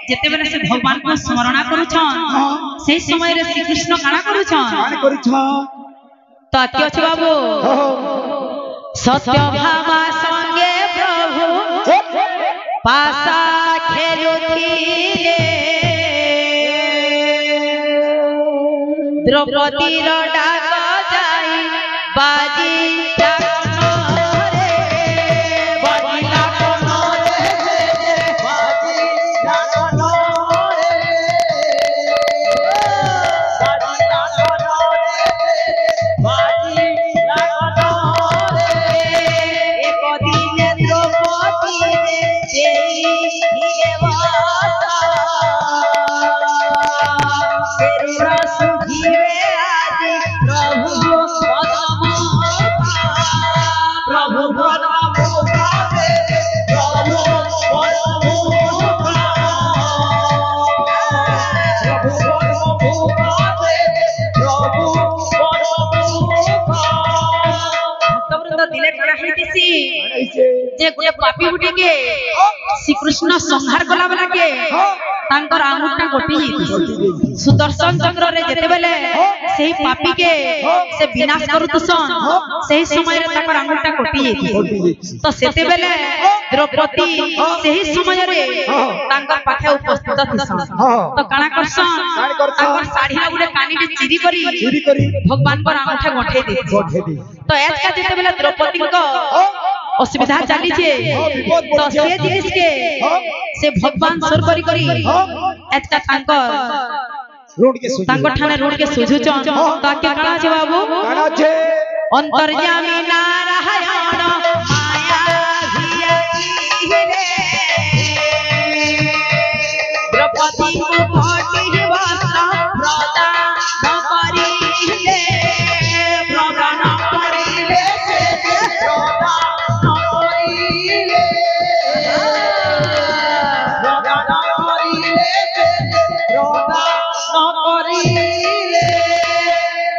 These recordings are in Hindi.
जेते बेले से भगवान को स्मरण करूछन से समय रे श्री कृष्ण काना करूछन तो अति अछि बाबू सत्य भामा संगे प्रभु पासा खेलुथिले द्रौपदी रो डाक जाई बाजी जे गुटे पापी गुटे के श्री कृष्ण संहार कला बेला के तांकर आंगुठा गोटी सुदर्शन चक्र रे जेते बेले सेही पापी के से विनाश करूतसन सेही समय रे तांकर आंगुठा गोटी तो सेते बेले द्रौपदी सेही समय रे तांकर पाखे उपस्थित थिसन तो काना करसन तांकर साड़ी गुटे कानी रे चिरी करी भगवान पर आंगुठा गोठे दे तो एज का जेते बेले द्रौपदी को असुविधा चली छे तो से जिनिस के से भगवान सुर करी करी एतका तांकर ठाने रोड के सुझु च ताके काना छे बाबू काना छे अंतर्यामी नारायण माया भिया रे द्रौपदी को कोटि वस्त्र प्रदान करिले प्रदान करिले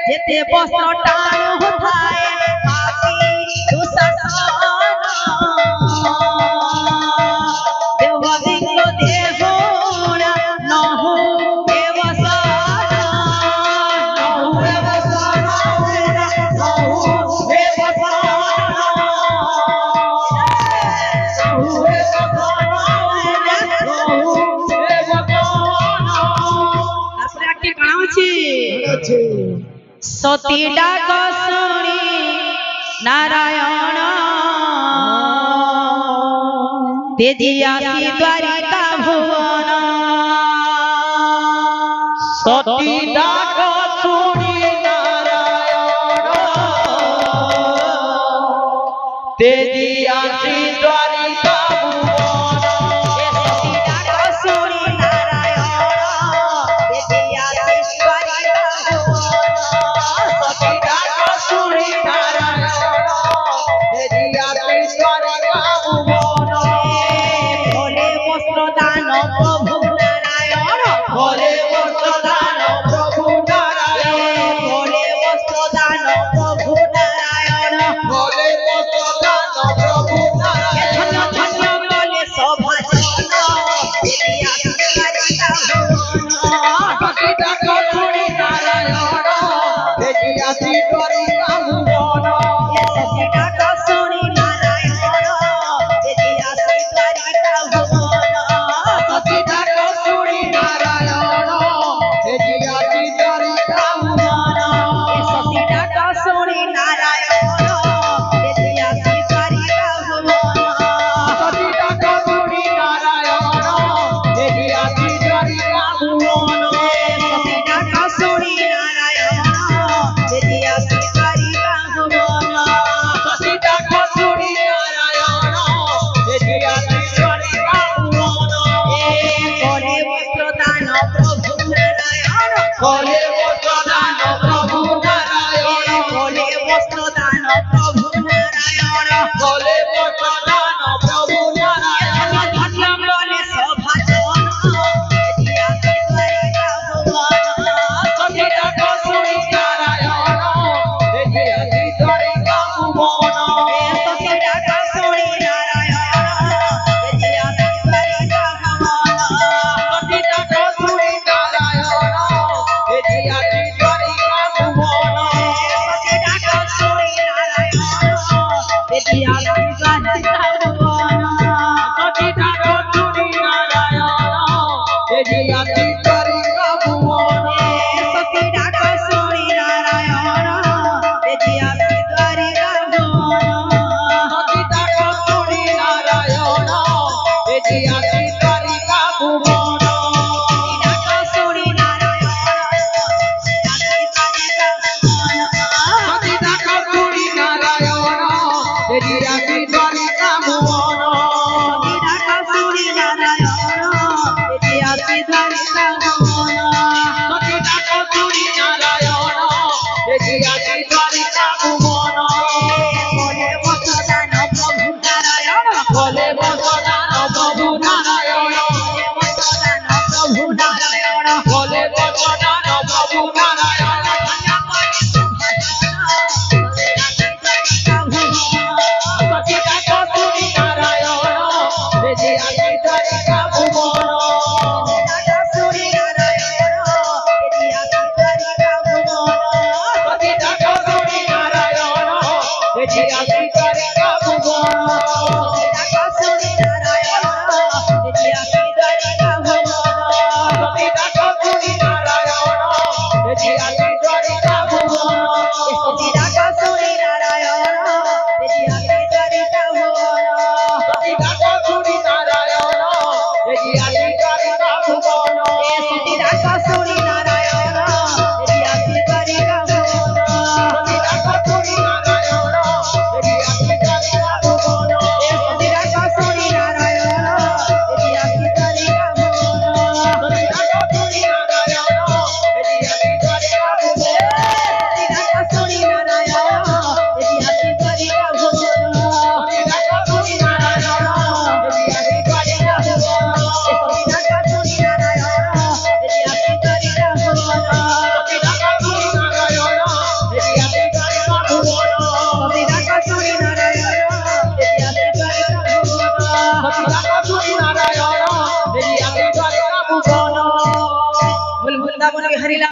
जेते वस्त्र टाणु थाए पापी दुशासन देवदिंग देहुण नहु देवसन नहु देवसन नहु देवसन सती डाक सुनी नारायण तेजिया द्वारिका भुवन सती डाक सुनी नारायण तेजिया द्वारिका भोले वस्त्र दान प्रभु